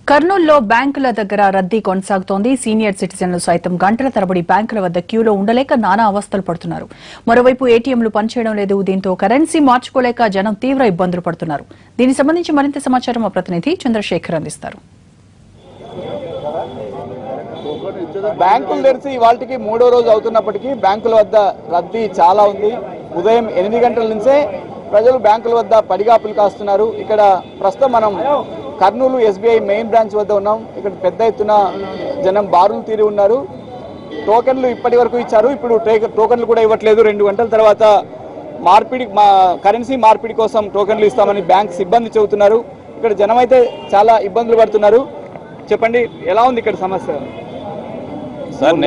కర్నూలులో బ్యాంకుల దగ్గర రద్దీ కొనసాగుతోంది. సీనియర్ సిటిజన్లు సైతం గంటల తరబడి బ్యాంకుల వద్ద క్యూలో ఉండలేక నానా అవస్థలు పడుతున్నారు. మరోవైపు ఏటీఎంలు పనిచేయడం లేదు. దీంతో కరెన్సీ మార్చుకోలేక జనం తీవ్ర ఇబ్బందులు పడుతున్నారు. దీనికి సంబంధించి మరింత సమాచారం మా ప్రతినిధి చంద్రశేఖర్ అందిస్తారు. బ్యాంకులు తెరిచి ఇవాళకి మూడో రోజు అవుతున్నప్పటికీ బ్యాంకుల వద్ద రద్దీ చాలా ఉంది. ఉదయం 8 గంటల నుంచే ప్రజలు బ్యాంకుల వద్ద పడిగాపులు కాస్తున్నారు. ఇక్కడ ప్రస్తుతం మనం కర్నూలు ఎస్బీఐ మెయిన్ బ్రాంచ్ వద్ద ఉన్నాం. ఇక్కడ పెద్ద ఎత్తున జనం బారులు తీరి ఉన్నారు. టోకెన్లు ఇప్పటి వరకు ఇచ్చారు, ఇప్పుడు టోకెన్లు కూడా ఇవ్వట్లేదు. 2 గంటల తర్వాత కరెన్సీ మార్పిడి కోసం టోకెన్లు ఇస్తామని బ్యాంక్ సిబ్బంది చెబుతున్నారు. ఇక్కడ జనం అయితే చాలా ఇబ్బందులు పడుతున్నారు. చెప్పండి, ఎలా ఉంది ఇక్కడ సమస్య? సార్,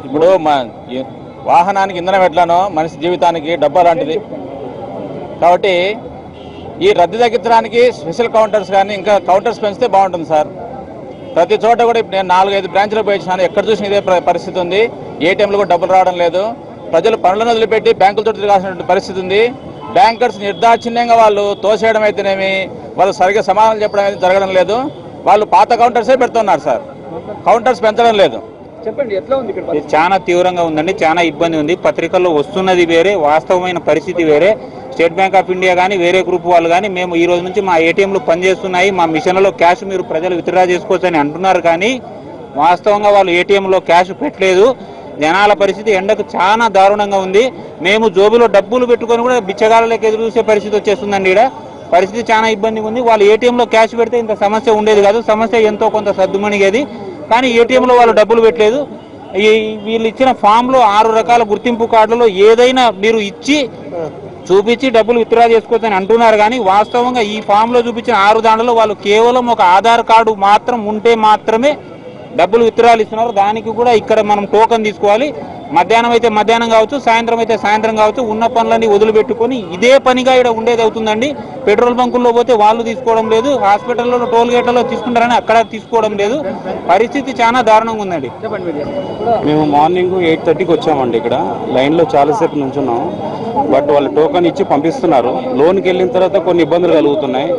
ఇప్పుడు మా వాహనానికి ఇంధనం ఎట్లానో మనిషి జీవితానికి డబ్బా లాంటిది కాబట్టి ఈ రద్దీ తగ్గించడానికి స్పెషల్ కౌంటర్స్ కానీ ఇంకా కౌంటర్స్ పెంచితే బాగుంటుంది సార్. ప్రతి చోట కూడా ఇప్పుడు నేను 4-5 బ్రాంచ్లకు పోయించాను, ఎక్కడ చూసిన ఇదే పరిస్థితి ఉంది. ఏటీఎంలు కూడా డబ్బులు రావడం లేదు. ప్రజలు పనులను వదిలిపెట్టి బ్యాంకులతో తిరగాల్సిన పరిస్థితి ఉంది. బ్యాంకర్స్ నిర్దాక్షిణ్యంగా వాళ్ళు తోసేయడం అయితేనేమి, వాళ్ళు సరిగ్గా సమాధానం చెప్పడం అయితే జరగడం లేదు. వాళ్ళు పాత కౌంటర్సే పెడుతున్నారు సార్, కౌంటర్స్ పెంచడం లేదు. చెప్పండి, ఎట్లా ఉంది ఇక్కడ? చాలా తీవ్రంగా ఉందండి, చాలా ఇబ్బంది ఉంది. పత్రికల్లో వస్తున్నది వేరే, వాస్తవమైన పరిస్థితి వేరే. స్టేట్ బ్యాంక్ ఆఫ్ ఇండియా కానీ వేరే గ్రూప్ వాళ్ళు కానీ మేము ఈ రోజు నుంచి మా ఏటీఎంలు పనిచేస్తున్నాయి, మా మిషన్లలో క్యాష్ మీరు ప్రజలు విత్డ్రా చేసుకోవచ్చు అని అంటున్నారు. కానీ వాస్తవంగా వాళ్ళు ఏటీఎంలో క్యాష్ పెట్టలేదు. జనాల పరిస్థితి ఎండకు చాలా దారుణంగా ఉంది. మేము జోబులో డబ్బులు పెట్టుకొని కూడా బిచ్చగాళ్ళకి ఎదురు చూసే పరిస్థితి వచ్చేస్తుందండి. ఇక్కడ పరిస్థితి చాలా ఇబ్బందిగా ఉంది. వాళ్ళు ఏటీఎంలో క్యాష్ పెడితే ఇంత సమస్య ఉండేది కాదు, సమస్య ఎంతో కొంత సర్దుమణిగేది. కానీ ఏటీఎంలో వాళ్ళు డబ్బులు పెట్టలేదు. వీళ్ళు ఇచ్చిన ఫామ్లో 6 రకాల గుర్తింపు కార్డులలో ఏదైనా మీరు ఇచ్చి చూపించి డబ్బులు విత్డ్రా చేసుకోవచ్చని అంటున్నారు. కానీ వాస్తవంగా ఈ ఫామ్లో చూపించిన 6 దాంట్లో వాళ్ళు కేవలం ఒక ఆధార్ కార్డు మాత్రం ఉంటే మాత్రమే డబ్బులు విత్డ్రాలు ఇస్తున్నారు. దానికి కూడా ఇక్కడ మనం టోకెన్ తీసుకోవాలి. మధ్యాహ్నం అయితే మధ్యాహ్నం కావచ్చు, సాయంత్రం అయితే సాయంత్రం కావచ్చు. ఉన్న పనులన్నీ వదిలిపెట్టుకొని ఇదే పనిగా ఇక్కడ ఉండేది అవుతుందండి. పెట్రోల్ బంకుల్లో పోతే వాళ్ళు తీసుకోవడం లేదు, హాస్పిటల్లో టోల్ గేట్లలో తీసుకుంటారని అక్కడ తీసుకోవడం లేదు. పరిస్థితి చాలా దారుణంగా ఉందండి. మేము మార్నింగ్ 8:30కి వచ్చామండి. ఇక్కడ లైన్లో చాలాసేపు నుంచున్నాం. బట్ వాళ్ళు టోకెన్ ఇచ్చి పంపిస్తున్నారు. లోన్కి వెళ్ళిన తర్వాత కొన్ని ఇబ్బందులు కలుగుతున్నాయి.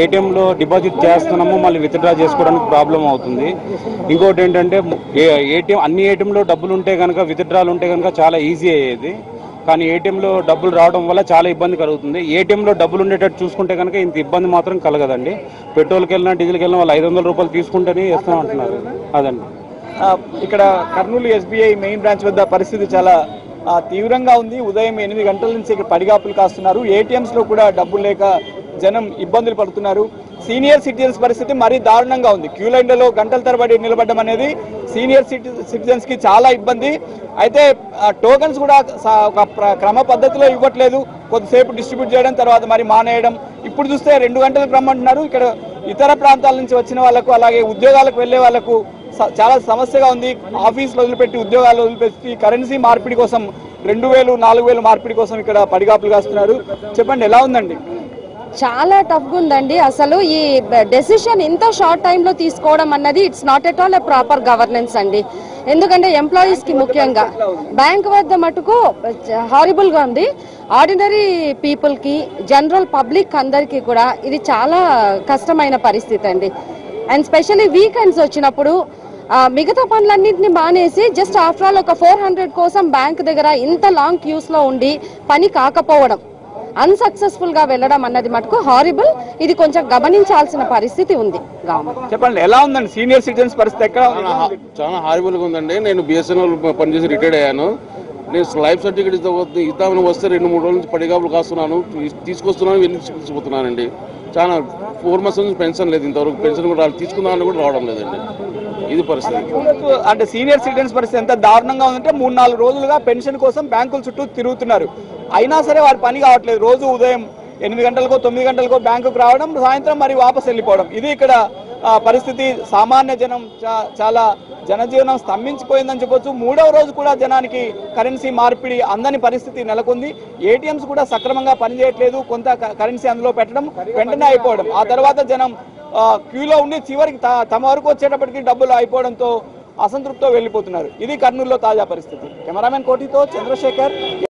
ఏటీఎంలో డిపాజిట్ చేస్తున్నాము, మళ్ళీ విత్డ్రా చేసుకోవడానికి ప్రాబ్లం అవుతుంది. ఇంకోటి ఏంటంటే అన్ని ఏటీఎంలో డబ్బులు ఉంటే కనుక, విత్డ్రాలు ఉంటే కనుక చాలా ఈజీ అయ్యేది. కానీ ఏటీఎంలో డబ్బులు రావడం వల్ల చాలా ఇబ్బంది కలుగుతుంది. ఏటీఎంలో డబ్బులు ఉండేటట్టు చూసుకుంటే కనుక ఇంత ఇబ్బంది మాత్రం కలగదండి. పెట్రోల్కి వెళ్ళినా డీజిల్కి వెళ్ళినా వాళ్ళు 500 రూపాయలు తీసుకుంటేనే ఇస్తాం అంటున్నారు. అదండి ఇక్కడ కర్నూలు ఎస్బీఐ మెయిన్ బ్రాంచ్ వద్ద పరిస్థితి చాలా తీవ్రంగా ఉంది. ఉదయం 8 గంటల నుంచి ఇక్కడ పడిగాపులు కాస్తున్నారు. ఏటీఎంస్ లో కూడా డబ్బులు లేక జనం ఇబ్బందులు పడుతున్నారు. సీనియర్ సిటిజన్స్ పరిస్థితి మరీ దారుణంగా ఉంది. క్యూ లైన్లలో గంటల తరబడి నిలబడడం అనేది సీనియర్ సిటిజన్స్ కి చాలా ఇబ్బంది. అయితే టోకెన్స్ కూడా ఒక క్రమ పద్ధతిలో ఇవ్వట్లేదు. కొద్దిసేపు డిస్ట్రిబ్యూట్ చేయడం, తర్వాత మరి మానేయడం. ఇప్పుడు చూస్తే 2 గంటలకు రమ్మంటున్నారు. ఇక్కడ ఇతర ప్రాంతాల నుంచి వచ్చిన వాళ్ళకు, అలాగే ఉద్యోగాలకు వెళ్లే వాళ్ళకు చాలా సమస్యగా ఉంది. ఆఫీసులు వదిలిపెట్టి, ఉద్యోగాలు వదిలిపెట్టి కరెన్సీ మార్పిడి కోసం 2000-4000 మార్పిడి కోసం ఇక్కడ పడిగాపులు కాస్తున్నారు. చెప్పండి, ఎలా ఉందండి? చాలా టఫ్గా ఉందండి. అసలు ఈ డెసిషన్ ఇంత షార్ట్ టైంలో తీసుకోవడం అన్నది it's not at all a proper governance అండి. ఎందుకంటే ఎంప్లాయీస్ కి ముఖ్యంగా బ్యాంక్ వద్ద మటుకు హారిబుల్ గా ఉంది. ఆర్డినరీ పీపుల్ కి, జనరల్ పబ్లిక్ అందరికీ కూడా ఇది చాలా కష్టమైన పరిస్థితి అండి. అండ్ స్పెషల్లీ వీకెండ్స్ వచ్చినప్పుడు మిగతా పనులన్నింటినీ మానేసి జస్ట్ ఆఫ్టర్ ఆల్ ఒక 400 కోసం బ్యాంక్ దగ్గర ఇంత లాంగ్ క్యూస్ లో ఉండి పని కాకపోవడం, అన్సక్సెస్ఫుల్ గా వెళ్ళడం అన్నది మటుకు హారిబుల్. ఇది కొంచెం గమనించాల్సిన పరిస్థితి ఉంది. చెప్పండి, ఎలా ఉందండి సీనియర్ సిటిజన్స్ పరిస్థితి? ఎక్కడ? చాలా హారిబుల్ గా ఉందండి. నేను బిఎస్ఎన్ఎల్ పనిచేసి రిటైర్డ్ అయ్యాను. నేను లైఫ్ సర్టిఫికేట్ ఇద్దామని వస్తే 2-3 రోజుల నుంచి పడిగాపులు కాస్తున్నాను, తీసుకొస్తున్నాను, వెళ్ళి తీసుకుపోతున్నానండి. చాలా 4 months నుంచి పెన్షన్ లేదు. ఇంతవరకు పెన్షన్ కూడా తీసుకుందామని కూడా రావడం లేదండి. ఇది పరిస్థితి. అంటే సీనియర్ సిటిజన్స్ పరిస్థితి ఎంత దారుణంగా ఉందంటే 3-4 రోజులుగా పెన్షన్ కోసం బ్యాంకుల చుట్టూ తిరుగుతున్నారు. అయినా సరే వారి పని కావట్లేదు. రోజు ఉదయం 8 గంటలకో 9 గంటలకో బ్యాంకుకు రావడం, సాయంత్రం మరి వాపసు వెళ్ళిపోవడం. ఇది ఇక్కడ పరిస్థితి. సామాన్య జనం చాలా జనజీవనం స్తంభించిపోయిందని చెప్పొచ్చు. 3వ రోజు కూడా జనానికి కరెన్సీ మార్పిడి అందని పరిస్థితి నెలకొంది. ఏటీఎంస్ కూడా సక్రమంగా పనిచేయట్లేదు. కొంత కరెన్సీ అందులో పెట్టడం, వెంటనే అయిపోవడం. ఆ తర్వాత జనం క్యూలో ఉండి చివరికి తమ వరకు వచ్చేటప్పటికి డబ్బులు అయిపోవడంతో అసంతృప్తితో వెళ్ళిపోతున్నారు. ఇది కర్నూలులో తాజా పరిస్థితి. కెమెరామెన్ కోటితో చంద్రశేఖర్.